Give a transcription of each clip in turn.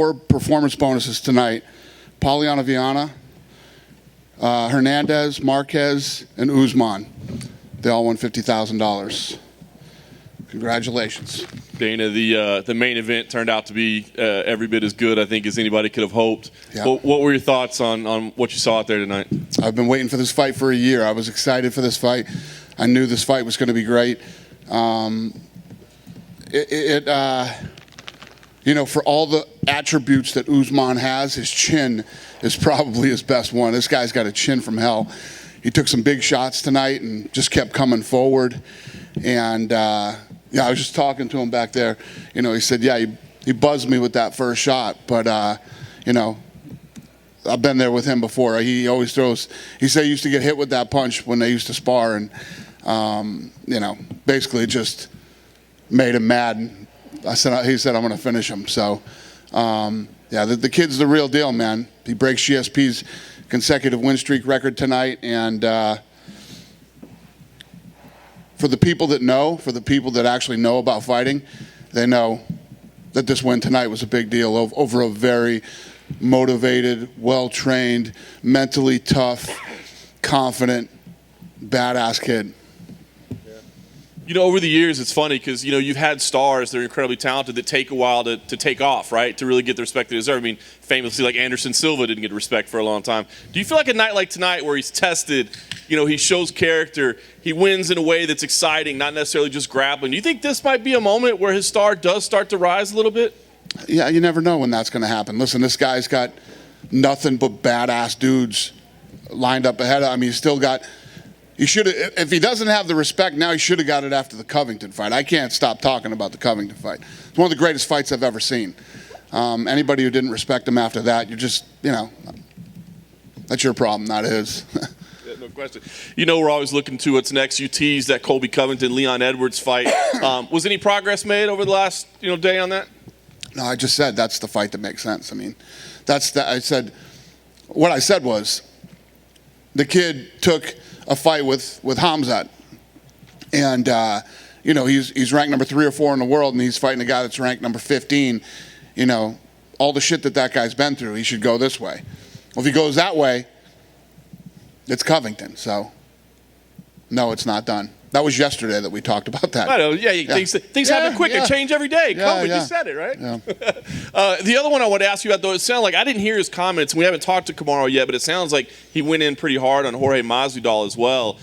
4 performance bonuses tonight. Poliana Viana, Hernandez, Marquez, and Usman. They all won $50,000. Congratulations. Dana, the main event turned out to be every bit as good, I think, as anybody could have hoped. Yeah. What were your thoughts on what you saw out there tonight? I've been waiting for this fight for a year. I was excited for this fight. I knew this fight was going to be great. For all the attributes that Usman has, his chin is probably his best one. This guy's got a chin from hell. He took some big shots tonight and just kept coming forward. And, I was just talking to him back there. He said, he buzzed me with that first shot. But, I've been there with him before. He always throws. He said he used to get hit with that punch when they used to spar. And, basically just made him mad. And he said, I'm going to finish him. So, the kid's the real deal, man. He breaks GSP's consecutive win streak record tonight. And for the people that actually know about fighting, they know that this win tonight was a big deal over a very motivated, well-trained, mentally tough, confident, badass kid. Over the years, it's funny because, you've had stars that are incredibly talented that take a while to take off, right, to really get the respect they deserve. I mean, famously, like Anderson Silva didn't get respect for a long time. Do you feel like a night like tonight where he's tested, he shows character, he wins in a way that's exciting, not necessarily just grappling? Do you think this might be a moment where his star does start to rise a little bit? Yeah, you never know when that's going to happen. Listen, this guy's got nothing but badass dudes lined up ahead of him. He's still got... He should have, if he doesn't have the respect now, he should have got it after the Covington fight. I can't stop talking about the Covington fight. It's one of the greatest fights I've ever seen. Anybody who didn't respect him after that, you're just, that's your problem, not his. Yeah, no question. We're always looking to what's next. You teased that Colby Covington-Leon Edwards fight. Was any progress made over the last, day on that? No, I just said that's the fight that makes sense. I mean, what I said was the kid took a fight with Hamzat, and he's ranked number 3 or 4 in the world, and he's fighting a guy that's ranked number 15. All the shit that guy's been through, he should go this way. Well, if he goes that way, it's Covington. So no, it's not done. That was yesterday that we talked about that. I know, things happen quick and change every day. Yeah, You said it, right? Yeah. The other one I want to ask you about, though, it sounded like I didn't hear his comments, and we haven't talked to Kamaru yet, but it sounds like he went in pretty hard on Jorge Masvidal as well.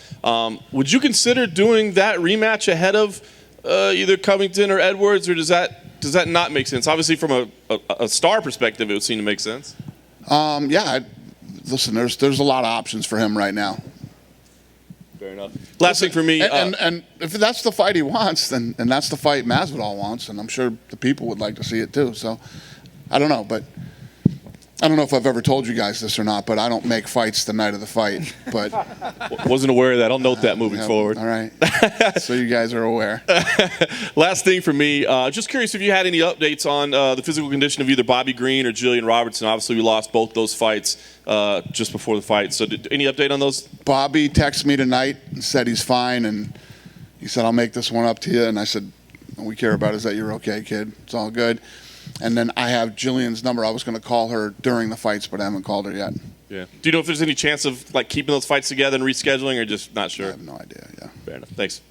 Would you consider doing that rematch ahead of either Covington or Edwards, or does that not make sense? Obviously, from a star perspective, it would seem to make sense. Listen, there's a lot of options for him right now. Fair enough. Last thing for me. And if that's the fight he wants, then that's the fight Masvidal wants, and I'm sure the people would like to see it too. So I don't know, but I don't know if I've ever told you guys this or not, but I don't make fights the night of the fight. But wasn't aware of that. I'll note that moving forward. All right. So you guys are aware. Last thing for me, just curious if you had any updates on the physical condition of either Bobby Green or Jillian Robertson. Obviously, we lost both those fights just before the fight. So any update on those? Bobby texted me tonight and said he's fine, and he said, I'll make this one up to you. And I said, all we care about is that you're okay, kid. It's all good. And then I have Jillian's number. I was going to call her during the fights, but I haven't called her yet. Yeah. Do you know if there's any chance of keeping those fights together and rescheduling, or just not sure? I have no idea. Yeah. Fair enough. Thanks.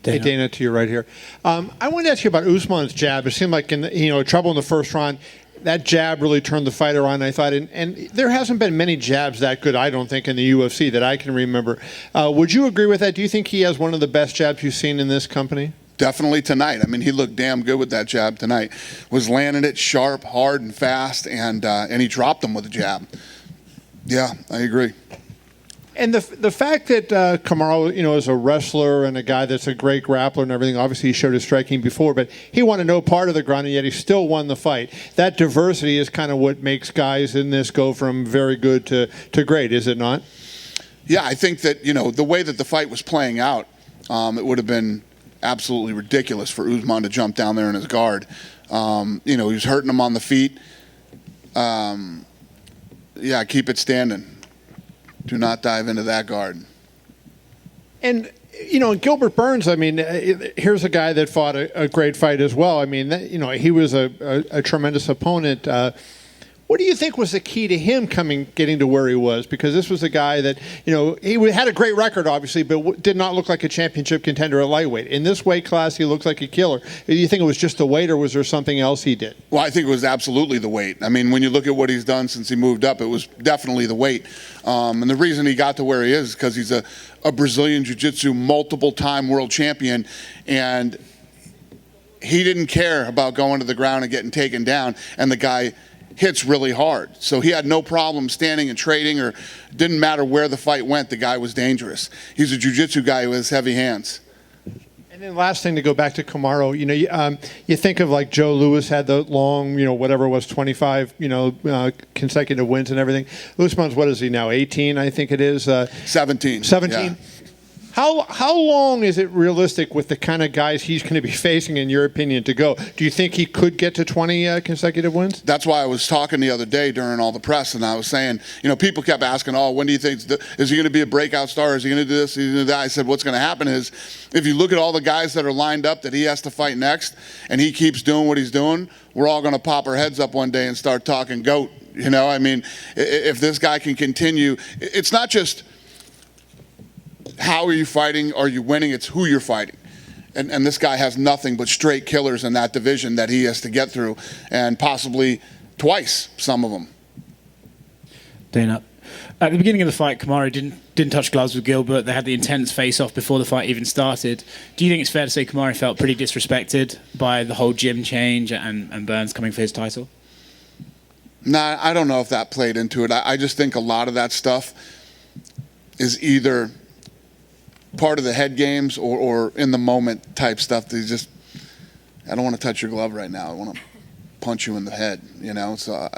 Dana. Hey, Dana, to your right here. I wanted to ask you about Usman's jab. It seemed like trouble in the first round. That jab really turned the fight around, I thought. And there hasn't been many jabs that good, I don't think, in the UFC that I can remember. Would you agree with that? Do you think he has one of the best jabs you've seen in this company? Definitely tonight. I mean, he looked damn good with that jab tonight. Was landing it sharp, hard, and fast, and he dropped him with a jab. Yeah, I agree. And the fact that Kamaru, is a wrestler and a guy that's a great grappler and everything, obviously he showed his striking before, but he wanted no part of the ground, and yet he still won the fight. That diversity is kind of what makes guys in this go from very good to great, is it not? Yeah, I think that, the way that the fight was playing out, it would have been absolutely ridiculous for Usman to jump down there in his guard. He was hurting him on the feet. Keep it standing. Do not dive into that guard. And Gilbert Burns, I mean, here's a guy that fought a great fight as well. I mean, he was a tremendous opponent. What do you think was the key to him getting to where he was? Because this was a guy that, he had a great record, obviously, but did not look like a championship contender at lightweight. In this weight class, he looked like a killer. Do you think it was just the weight, or was there something else he did? Well, I think it was absolutely the weight. I mean, when you look at what he's done since he moved up, it was definitely the weight. And the reason he got to where he is because he's a Brazilian Jiu-Jitsu multiple-time world champion, and he didn't care about going to the ground and getting taken down, and the guy hits really hard. So he had no problem standing and trading, or didn't matter where the fight went, the guy was dangerous. He's a jiu-jitsu guy who has heavy hands. And then last thing, to go back to Kamaru, you think of like Joe Louis had the long, whatever it was, 25, consecutive wins and everything. Usman's, what is he now, 18, I think it is? 17. 17? Yeah. How long is it realistic with the kind of guys he's going to be facing, in your opinion, to go? Do you think he could get to 20 consecutive wins? That's why I was talking the other day during all the press, and I was saying, people kept asking, when do you think, is he going to be a breakout star? Is he going to do this? Is he going to do that? I said, what's going to happen is, if you look at all the guys that are lined up that he has to fight next, and he keeps doing what he's doing, we're all going to pop our heads up one day and start talking GOAT. I mean, if this guy can continue, it's not just how are you fighting, are you winning, it's who you're fighting. And this guy has nothing but straight killers in that division that he has to get through, and possibly twice, some of them. Dana, at the beginning of the fight, Kamaru didn't touch gloves with Gilbert. They had the intense face-off before the fight even started. Do you think it's fair to say Kamaru felt pretty disrespected by the whole gym change and Burns coming for his title? Nah, I don't know if that played into it. I just think a lot of that stuff is either part of the head games or in the moment type stuff. They just, I don't want to touch your glove right now. I want to punch you in the head, So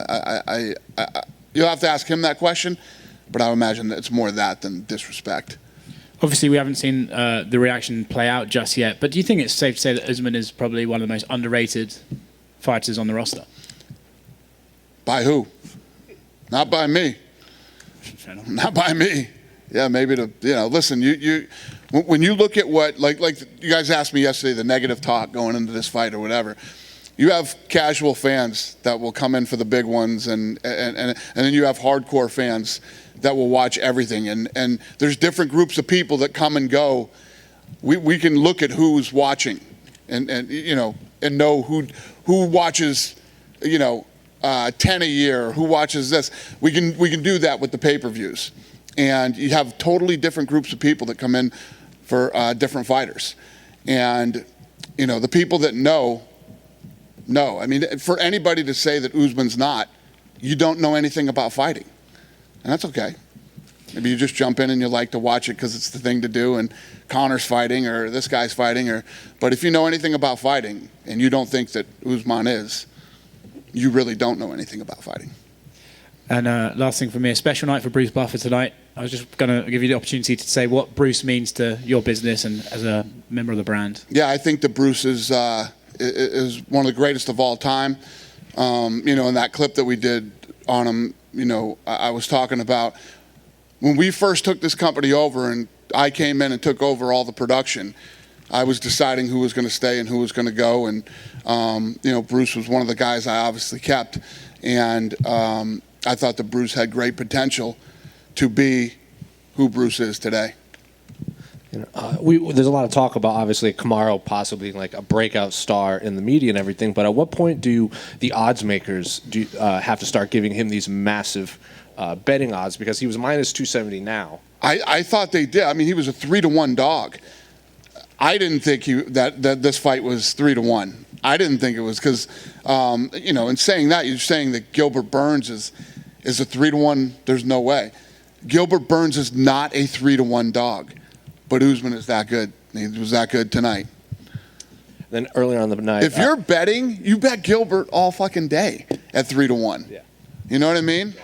you'll have to ask him that question, but I would imagine that it's more that than disrespect. Obviously, we haven't seen the reaction play out just yet, but do you think it's safe to say that Usman is probably one of the most underrated fighters on the roster? By who? Not by me. Not by me. Yeah, maybe listen, when you look at what, like you guys asked me yesterday, the negative talk going into this fight or whatever, you have casual fans that will come in for the big ones, and then you have hardcore fans that will watch everything, and there's different groups of people that come and go. We can look at who's watching and know who watches, 10 a year, who watches this. We can do that with the pay-per-views. And you have totally different groups of people that come in for different fighters. And, the people that know. I mean, for anybody to say that Usman's not, you don't know anything about fighting. And that's okay. Maybe you just jump in and you like to watch it because it's the thing to do, and Connor's fighting or this guy's fighting. But if you know anything about fighting and you don't think that Usman is, you really don't know anything about fighting. And last thing for me, a special night for Bruce Buffer tonight. I was just going to give you the opportunity to say what Bruce means to your business and as a member of the brand. Yeah, I think that Bruce is one of the greatest of all time. In that clip that we did on him, I was talking about when we first took this company over and I came in and took over all the production, I was deciding who was going to stay and who was going to go. And, Bruce was one of the guys I obviously kept. And I thought that Bruce had great potential to be who Bruce is today. There's a lot of talk about, obviously, Kamaru possibly like a breakout star in the media and everything, but at what point do the odds makers have to start giving him these massive betting odds? Because he was minus 270 now. I thought they did. I mean, he was a 3-1 dog. I didn't think that this fight was 3-1. I didn't think it was because, in saying that, you're saying that Gilbert Burns is a 3-1. There's no way. Gilbert Burns is not a 3-1 dog, but Usman is that good. He was that good tonight. Then earlier on the night, if you're betting, you bet Gilbert all fucking day at 3-1. Yeah. You know what I mean?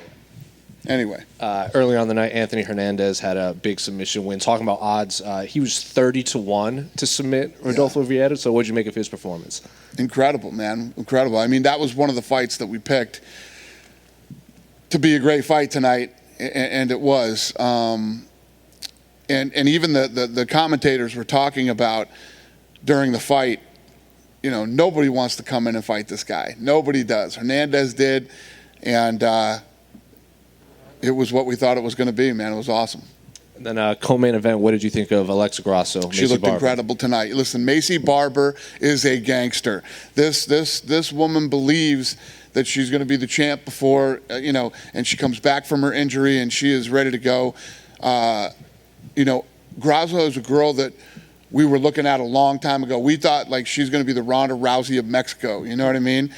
Anyway. Earlier on the night, Anthony Hernandez had a big submission win. Talking about odds, he was 30-1 to submit Rodolfo Vieira. So what'd you make of his performance? Incredible, man. Incredible. I mean, that was one of the fights that we picked to be a great fight tonight, and it was. and even the commentators were talking about during the fight, nobody wants to come in and fight this guy. Nobody does. Hernandez did, and it was what we thought it was going to be, man. It was awesome. And then co-main event, what did you think of Alexa Grasso? She looked incredible tonight. Listen, Macy Barber is a gangster. This woman believes that she's going to be the champ before, and she comes back from her injury and she is ready to go. Grasso is a girl that we were looking at a long time ago. We thought like she's going to be the Ronda Rousey of Mexico. You know what I mean?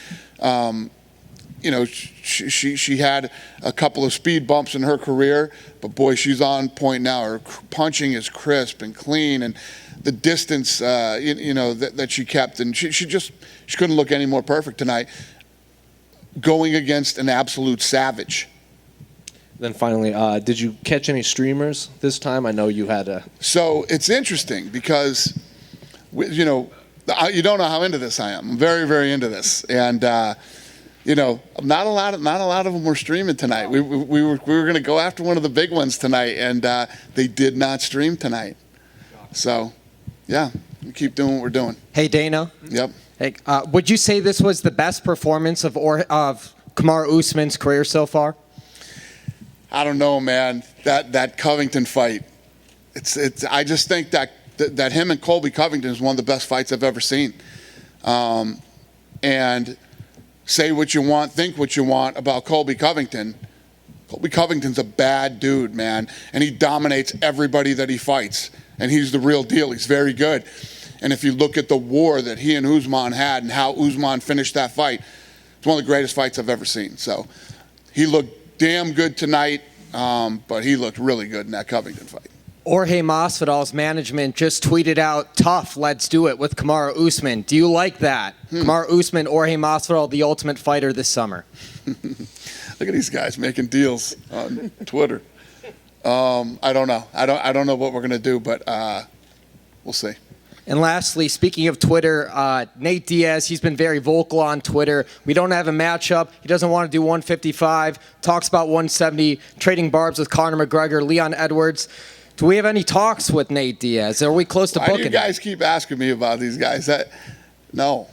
She had a couple of speed bumps in her career, but boy, she's on point now. Her punching is crisp and clean, and the distance, that she kept, and she couldn't look any more perfect tonight, going against an absolute savage. Then finally, did you catch any streamers this time? I know you had a. So it's interesting because, you don't know how into this I am. I'm very, very into this, and. Not a lot of them were streaming tonight. We were going to go after one of the big ones tonight, and they did not stream tonight. So, yeah, we keep doing what we're doing. Hey, Dana. Yep. Hey, would you say this was the best performance of Kamaru Usman's career so far? I don't know, man. That Covington fight. I just think that him and Colby Covington is one of the best fights I've ever seen. And. Say what you want, think what you want about Colby Covington. Colby Covington's a bad dude, man, and he dominates everybody that he fights, and he's the real deal. He's very good. And if you look at the war that he and Usman had and how Usman finished that fight, it's one of the greatest fights I've ever seen. So he looked damn good tonight, but he looked really good in that Covington fight. Jorge Masvidal's management just tweeted out, "Tough, let's do it" with Kamaru Usman. Do you like that? Kamaru Usman, Jorge Masvidal, the ultimate fighter this summer. Look at these guys making deals on Twitter. I don't know. I don't know what we're gonna do, but we'll see. And lastly, speaking of Twitter, Nate Diaz, he's been very vocal on Twitter. We don't have a matchup. He doesn't want to do 155. Talks about 170, trading barbs with Conor McGregor, Leon Edwards. Do we have any talks with Nate Diaz? Are we close to booking him? Why do you guys keep asking me about these guys? No.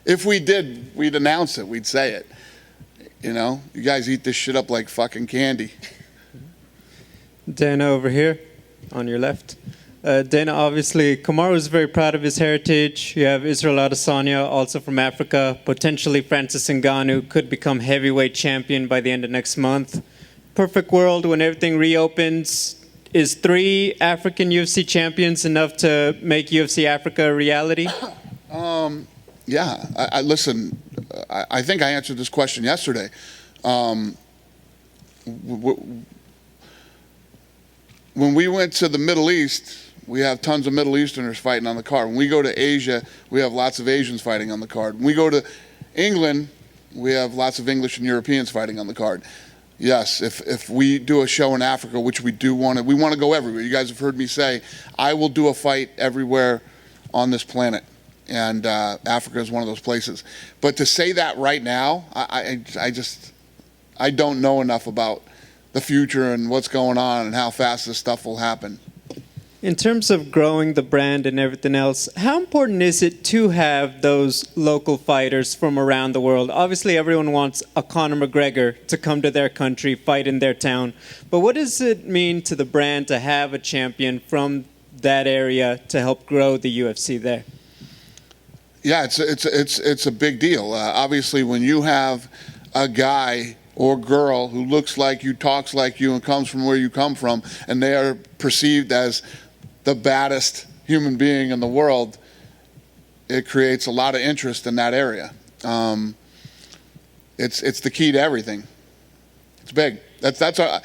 If we did, we'd announce it. We'd say it. You guys eat this shit up like fucking candy. Dana over here, on your left. Dana, obviously, Kamaru is very proud of his heritage. You have Israel Adesanya, also from Africa. Potentially Francis Ngannou could become heavyweight champion by the end of next month. Perfect world when everything reopens. Is 3 African UFC champions enough to make UFC Africa a reality? Yeah. Listen, I think I answered this question yesterday. When we went to the Middle East, we have tons of Middle Easterners fighting on the card. When we go to Asia, we have lots of Asians fighting on the card. When we go to England, we have lots of English and Europeans fighting on the card. Yes, if we do a show in Africa, which we do we want to go everywhere. You guys have heard me say, I will do a fight everywhere on this planet, and Africa is one of those places. But to say that right now, I don't know enough about the future and what's going on and how fast this stuff will happen. In terms of growing the brand and everything else, how important is it to have those local fighters from around the world? Obviously, everyone wants a Conor McGregor to come to their country, fight in their town. But what does it mean to the brand to have a champion from that area to help grow the UFC there? Yeah, it's a big deal. Obviously, when you have a guy or girl who looks like you, talks like you, and comes from where you come from, and they are perceived as the baddest human being in the world, it creates a lot of interest in that area. It's the key to everything. It's big. That's Asia.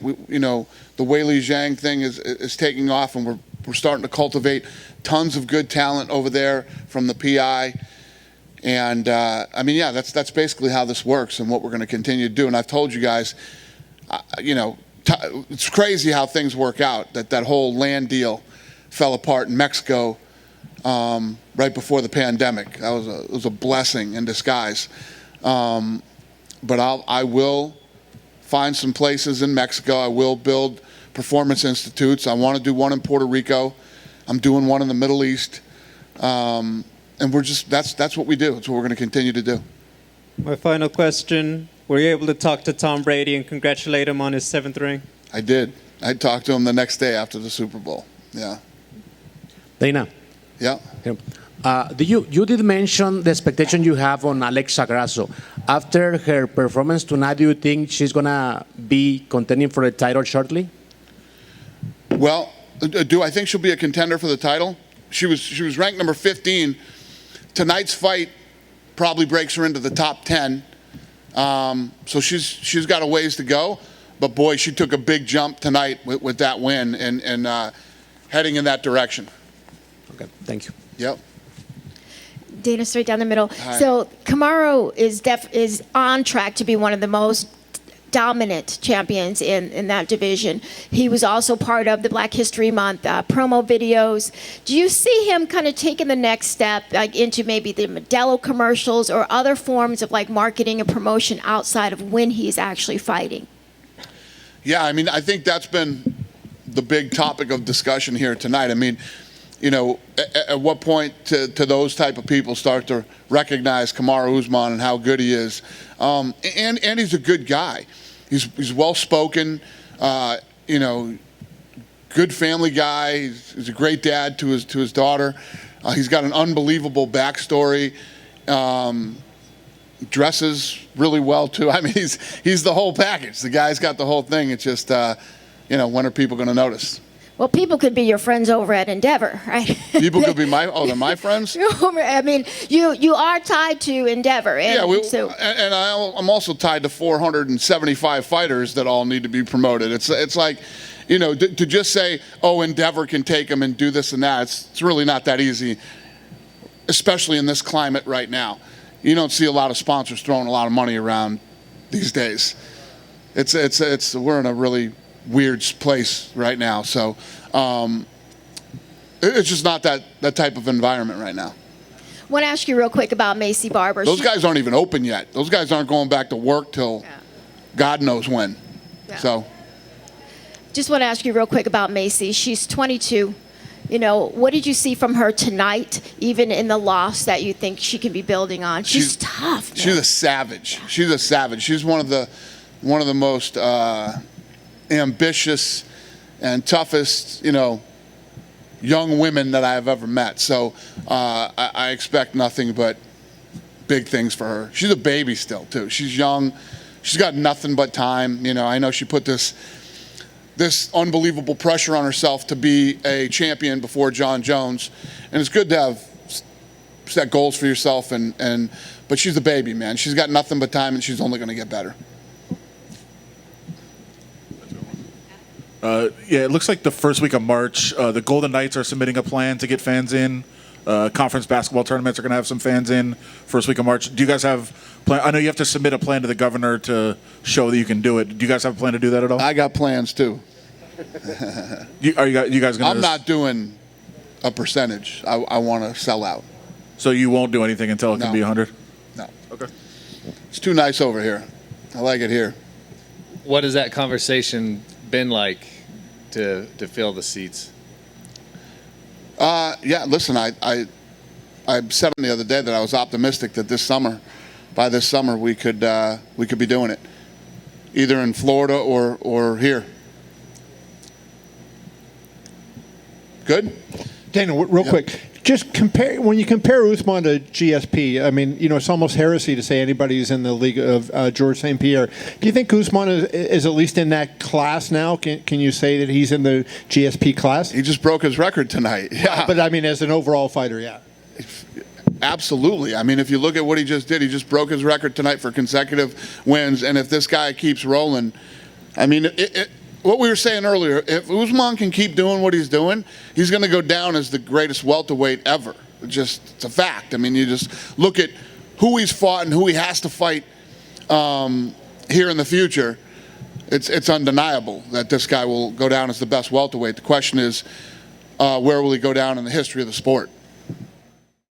The Weili Zhang thing is taking off, and we're starting to cultivate tons of good talent over there from the PI. And that's basically how this works and what we're going to continue to do. And I've told you guys, it's crazy how things work out. That whole land deal fell apart in Mexico right before the pandemic. It was a blessing in disguise. But I will find some places in Mexico. I will build performance institutes. I want to do one in Puerto Rico. I'm doing one in the Middle East. And that's what we do. It's what we're going to continue to do. My final question, were you able to talk to Tom Brady and congratulate him on his 7th ring? I did. I talked to him the next day after the Super Bowl. Yeah. Dana, Yeah. you did mention the expectation you have on Alexa Grasso. After her performance tonight, do you think she's going to be contending for the title shortly? Well, do I think she'll be a contender for the title? She was ranked number 15. Tonight's fight probably breaks her into the top 10. So she's got a ways to go. But boy, she took a big jump tonight with that win and heading in that direction. Okay, thank you. Yep. Dana, straight down the middle. Hi. So Kamaru is on track to be one of the most dominant champions in that division. He was also part of the Black History Month promo videos. Do you see him kind of taking the next step, like into maybe the Modelo commercials or other forms of like marketing and promotion outside of when he's actually fighting? Yeah, I mean, I think that's been the big topic of discussion here tonight. I mean, you know, at what point to those type of people start to recognize Kamaru Usman and how good he is? And he's a good guy. He's well-spoken, you know, good family guy. He's a great dad to his daughter. He's got an unbelievable backstory. Dresses really well too. I mean, he's the whole package. The guy's got the whole thing. It's just, you know, when are people going to notice? Well, people could be your friends over at Endeavor, right? People could be they're my friends. I mean, you are tied to Endeavor, and yeah, I'm also tied to 475 fighters that all need to be promoted. It's like, you know, to just say, oh, Endeavor can take them and do this and that. It's really not that easy, especially in this climate right now. You don't see a lot of sponsors throwing a lot of money around these days. We're in a really weird place right now. So it's just not that type of environment right now. I want to ask you real quick about Macy Barber. Those guys aren't even open yet. Those guys aren't going back to work till God knows when. Yeah. So Just want to ask you real quick about Macy. She's 22. You know, what did you see from her tonight, even in the loss, that you think she can be building on? She's tough. Man. She's a savage. She's a savage. She's one of the most ambitious and toughest, you know, young women that I've ever met. So I expect nothing but big things for her. She's a baby still, too. She's young. She's got nothing but time. You know, I know she put this unbelievable pressure on herself to be a champion before John Jones. And it's good to have set goals for yourself. But she's a baby, man. She's got nothing but time, and she's only going to get better. Yeah, it looks like the first week of March, the Golden Knights are submitting a plan to get fans in. Conference basketball tournaments are going to have some fans in first week of March. Do you guys have plan? I know you have to submit a plan to the governor to show that you can do it. Do you guys have a plan to do that at all? I got plans too. You guys going to? I'm not doing a percentage. I want to sell out. So you won't do anything until it can be 100? No. Okay. It's too nice over here. I like it here. What has that conversation been like to fill the seats? Yeah, listen, I said the other day that I was optimistic that by this summer, we could be doing it, either in Florida or here. Good? Dana, real quick, just when you compare Usman to GSP, I mean, you know, it's almost heresy to say anybody's in the league of George St. Pierre. Do you think Usman is at least in that class now? Can you say that he's in the GSP class? He just broke his record tonight. Yeah. But I mean, as an overall fighter, yeah. Absolutely. I mean, if you look at what he just did, he just broke his record tonight for consecutive wins. And if this guy keeps rolling, I mean, what we were saying earlier, if Usman can keep doing what he's doing, he's going to go down as the greatest welterweight ever. It's a fact. I mean, you just look at who he's fought and who he has to fight here in the future. It's undeniable that this guy will go down as the best welterweight. The question is, where will he go down in the history of the sport?